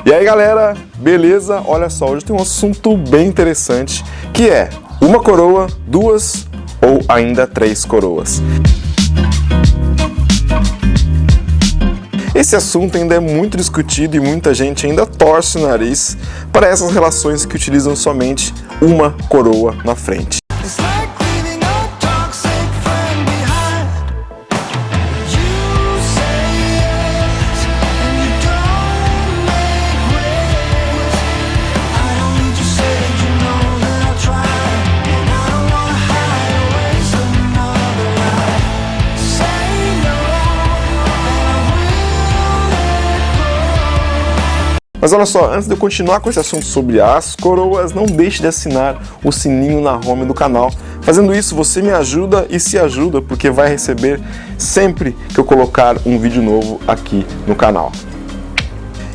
E aí galera, beleza? Olha só, hoje tem um assunto bem interessante, que é uma coroa, duas ou ainda três coroas. Esse assunto ainda é muito discutido e muita gente ainda torce o nariz para essas relações que utilizam somente uma coroa na frente. Mas olha só, antes de eu continuar com esse assunto sobre as coroas, não deixe de assinar o sininho na home do canal. Fazendo isso, você me ajuda e se ajuda, porque vai receber sempre que eu colocar um vídeo novo aqui no canal.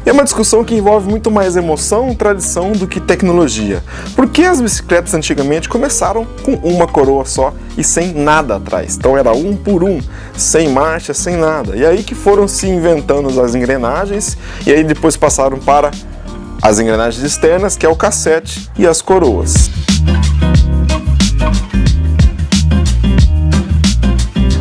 É uma discussão que envolve muito mais emoção, tradição do que tecnologia. Por que as bicicletas antigamente começaram com uma coroa só e sem nada atrás? Então era um por um, sem marcha, sem nada. E aí que foram se inventando as engrenagens e aí depois passaram para as engrenagens externas, que é o cassete e as coroas.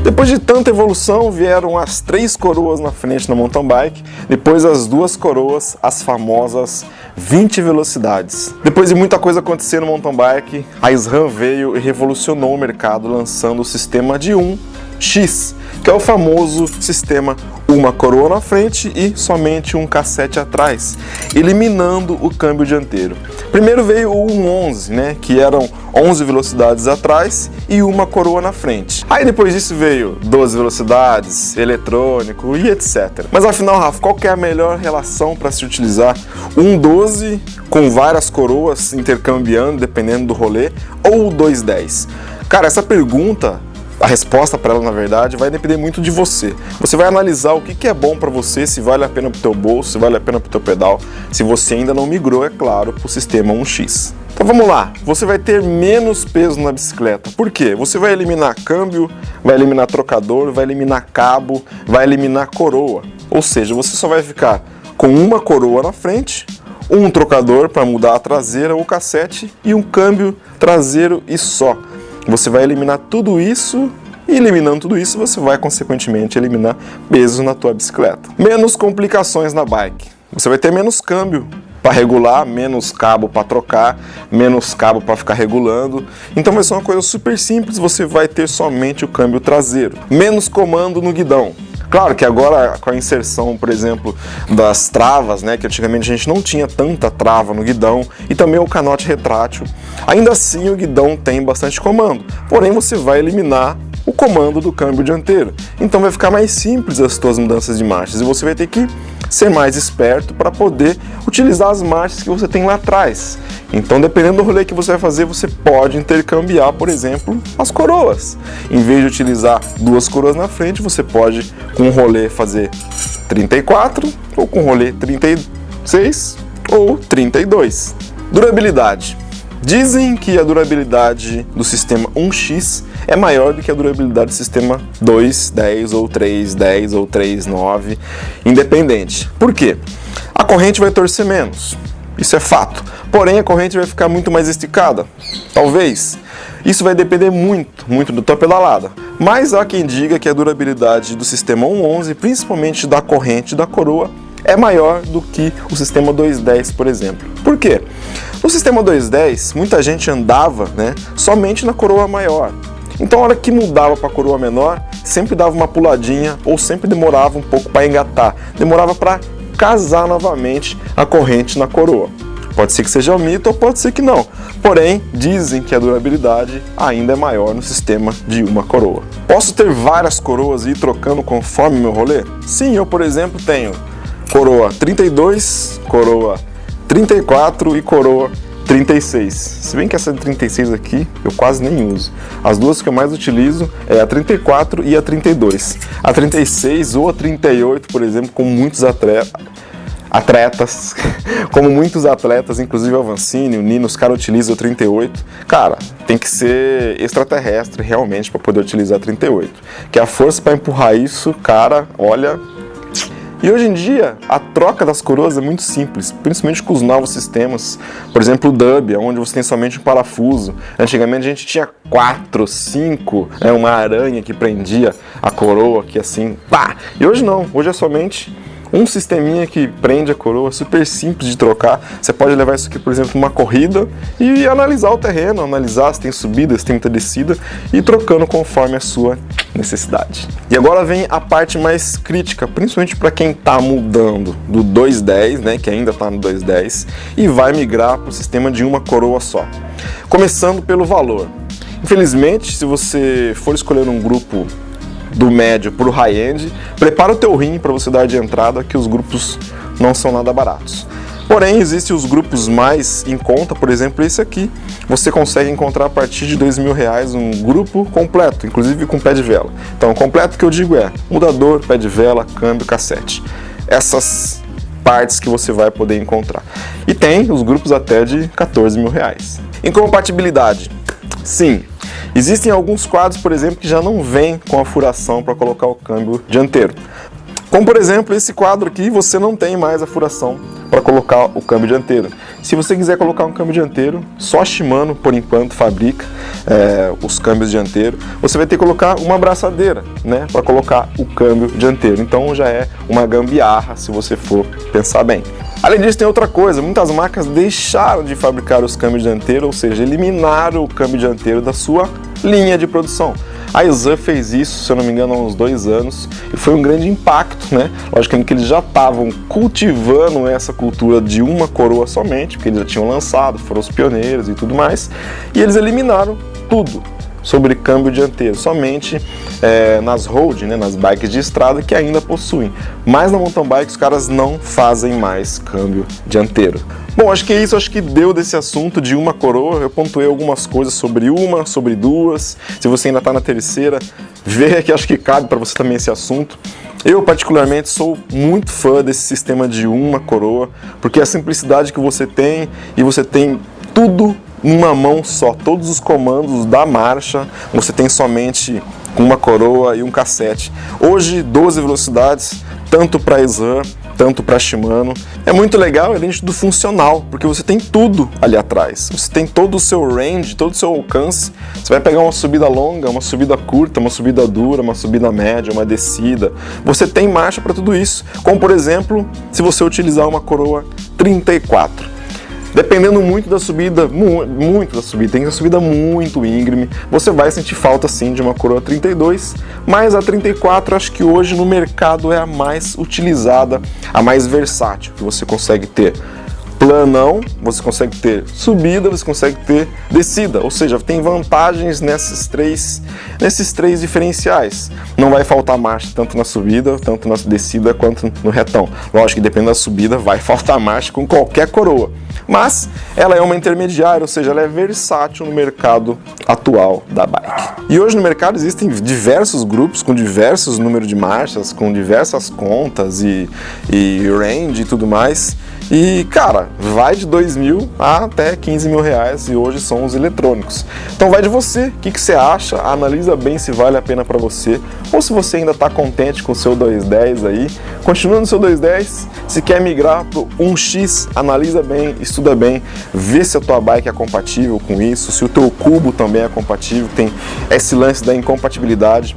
Depois de tanta evolução, vieram as três coroas na frente na mountain bike, depois as duas coroas, as famosas 20 velocidades. Depois de muita coisa acontecer no mountain bike, a SRAM veio e revolucionou o mercado lançando o sistema de 1x, que é o famoso sistema uma coroa na frente e somente um cassete atrás, eliminando o câmbio dianteiro. Primeiro veio o 111, né, que eram 11 velocidades atrás e uma coroa na frente. Aí depois disso veio 12 velocidades, eletrônico e etc. Mas afinal, Rafa, qual que é a melhor relação para se utilizar? Um 12 com várias coroas intercambiando dependendo do rolê ou o 210? Cara, essa pergunta, a resposta para ela, na verdade, vai depender muito de você. Você vai analisar o que é bom para você, se vale a pena para o teu bolso, se vale a pena para o teu pedal, se você ainda não migrou, é claro, para o sistema 1x. Então vamos lá, você vai ter menos peso na bicicleta. Por quê? Você vai eliminar câmbio, vai eliminar trocador, vai eliminar cabo, vai eliminar coroa. Ou seja, você só vai ficar com uma coroa na frente, um trocador para mudar a traseira ou cassete e um câmbio traseiro e só. Você vai eliminar tudo isso e eliminando tudo isso você vai consequentemente eliminar peso na tua bicicleta. Menos complicações na bike. Você vai ter menos câmbio para regular, menos cabo para trocar, menos cabo para ficar regulando. Então vai ser uma coisa super simples, você vai ter somente o câmbio traseiro. Menos comando no guidão. Claro que agora com a inserção, por exemplo, das travas, né, que antigamente a gente não tinha tanta trava no guidão, e também o canote retrátil, ainda assim o guidão tem bastante comando, porém você vai eliminar o comando do câmbio dianteiro. Então vai ficar mais simples as suas mudanças de marchas e você vai ter que ser mais esperto para poder utilizar as marchas que você tem lá atrás. Então, dependendo do rolê que você vai fazer, você pode intercambiar, por exemplo, as coroas. Em vez de utilizar duas coroas na frente, você pode, com um rolê, fazer 34, ou com um rolê 36, ou 32. Durabilidade. Dizem que a durabilidade do sistema 1x é maior do que a durabilidade do sistema 210 ou 310 ou 39, independente. Por quê? A corrente vai torcer menos, isso é fato. Porém, a corrente vai ficar muito mais esticada, talvez. Isso vai depender muito da tua pedalada. Mas há quem diga que a durabilidade do sistema 111, principalmente da corrente da coroa, é maior do que o sistema 210, por exemplo. Por quê? No sistema 210, muita gente andava, né, somente na coroa maior. Então, a hora que mudava para a coroa menor, sempre dava uma puladinha ou sempre demorava um pouco para engatar. Demorava para casar novamente a corrente na coroa. Pode ser que seja um mito ou pode ser que não. Porém, dizem que a durabilidade ainda é maior no sistema de uma coroa. Posso ter várias coroas e ir trocando conforme o meu rolê? Sim, eu, por exemplo, tenho coroa 32, coroa 34 e coroa 36. Se bem que essa de 36 aqui eu quase nem uso. As duas que eu mais utilizo é a 34 e a 32. A 36 ou a 38, por exemplo, com muitos atletas, como muitos atletas, inclusive o Avancini, o Nino, os caras utilizam o 38. Cara, tem que ser extraterrestre realmente para poder utilizar 38. Que a força para empurrar isso, cara, olha, E hoje em dia, a troca das coroas é muito simples, principalmente com os novos sistemas. Por exemplo, o Dub, onde você tem somente um parafuso. Antigamente a gente tinha 4, 5, uma aranha que prendia a coroa aqui assim, pá! E hoje não, hoje é somente um sisteminha que prende a coroa, super simples de trocar. Você pode levar isso aqui, por exemplo, numa corrida e analisar o terreno, analisar se tem subida, se tem muita descida e ir trocando conforme a sua necessidade. E agora vem a parte mais crítica, principalmente para quem está mudando do 210, né, que ainda está no 210, e vai migrar para o sistema de uma coroa só. Começando pelo valor. Infelizmente, se você for escolher um grupo do médio para o high-end, prepara o teu rim para você dar de entrada, que os grupos não são nada baratos. Porém, existem os grupos mais em conta, por exemplo, esse aqui. Você consegue encontrar a partir de R$2.000 um grupo completo, inclusive com pé de vela. Então, completo que eu digo é mudador, pé de vela, câmbio, cassete. Essas partes que você vai poder encontrar. E tem os grupos até de R$14.000. Incompatibilidade. Sim, existem alguns quadros, por exemplo, que já não vêm com a furação para colocar o câmbio dianteiro. Como, por exemplo, esse quadro aqui, você não tem mais a furação para colocar o câmbio dianteiro. Se você quiser colocar um câmbio dianteiro, só a Shimano, por enquanto, fabrica os câmbios dianteiros. Você vai ter que colocar uma abraçadeira, né, para colocar o câmbio dianteiro. Então já é uma gambiarra, se você for pensar bem. Além disso, tem outra coisa, muitas marcas deixaram de fabricar os câmbios dianteiros, ou seja, eliminaram o câmbio dianteiro da sua linha de produção. A Aisin fez isso, se eu não me engano, há uns 2 anos, e foi um grande impacto, né? Logicamente que eles já estavam cultivando essa cultura de uma coroa somente, porque eles já tinham lançado, foram os pioneiros e tudo mais, e eles eliminaram tudo sobre câmbio dianteiro, somente nas road, né, nas bikes de estrada que ainda possuem. Mas na mountain bike os caras não fazem mais câmbio dianteiro. Bom, acho que é isso, acho que deu desse assunto de uma coroa. Eu pontuei algumas coisas sobre uma, sobre duas. Se você ainda está na terceira, vê que acho que cabe para você também esse assunto. Eu particularmente sou muito fã desse sistema de uma coroa, porque a simplicidade que você tem, e você tem tudo numa mão só, todos os comandos da marcha, você tem somente uma coroa e um cassete. Hoje 12 velocidades, tanto para Aisin, tanto para Shimano. É muito legal, além de tudo funcional, porque você tem tudo ali atrás. Você tem todo o seu range, todo o seu alcance. Você vai pegar uma subida longa, uma subida curta, uma subida dura, uma subida média, uma descida. Você tem marcha para tudo isso. Como, por exemplo, se você utilizar uma coroa 34. Dependendo muito da subida, tem uma subida muito íngreme, você vai sentir falta sim de uma coroa 32, mas a 34 acho que hoje no mercado é a mais utilizada, a mais versátil, que você consegue ter planão, você consegue ter subida, você consegue ter descida, ou seja, tem vantagens nesses três diferenciais. Não vai faltar marcha tanto na subida, tanto na descida quanto no retão. Lógico que dependendo da subida vai faltar marcha com qualquer coroa, mas ela é uma intermediária, ou seja, ela é versátil no mercado atual da bike. E hoje no mercado existem diversos grupos com diversos números de marchas, com diversas contas e range e tudo mais. E, cara, vai de 2.000 até 15.000 reais, e hoje são os eletrônicos. Então vai de você, o que você acha, analisa bem se vale a pena para você, ou se você ainda está contente com o seu 210 aí, continua no seu 210, se quer migrar para o 1X, analisa bem, estuda bem, vê se a tua bike é compatível com isso, se o teu cubo também é compatível, tem esse lance da incompatibilidade.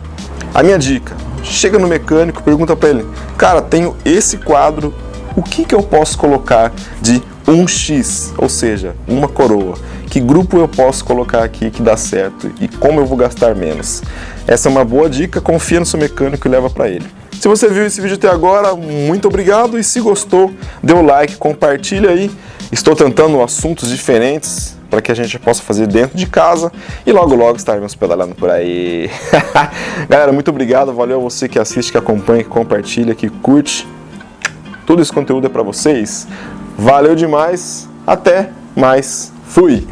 A minha dica, chega no mecânico, pergunta para ele, cara, tenho esse quadro, o que eu posso colocar de 1X, ou seja, uma coroa? Que grupo eu posso colocar aqui que dá certo e como eu vou gastar menos? Essa é uma boa dica, confia no seu mecânico e leva para ele. Se você viu esse vídeo até agora, muito obrigado, e se gostou, dê o like, compartilha aí. Estou tentando assuntos diferentes para que a gente possa fazer dentro de casa e logo estaremos pedalando por aí. Galera, muito obrigado, valeu a você que assiste, que acompanha, que compartilha, que curte. Todo esse conteúdo é para vocês. Valeu demais. Até mais. Fui.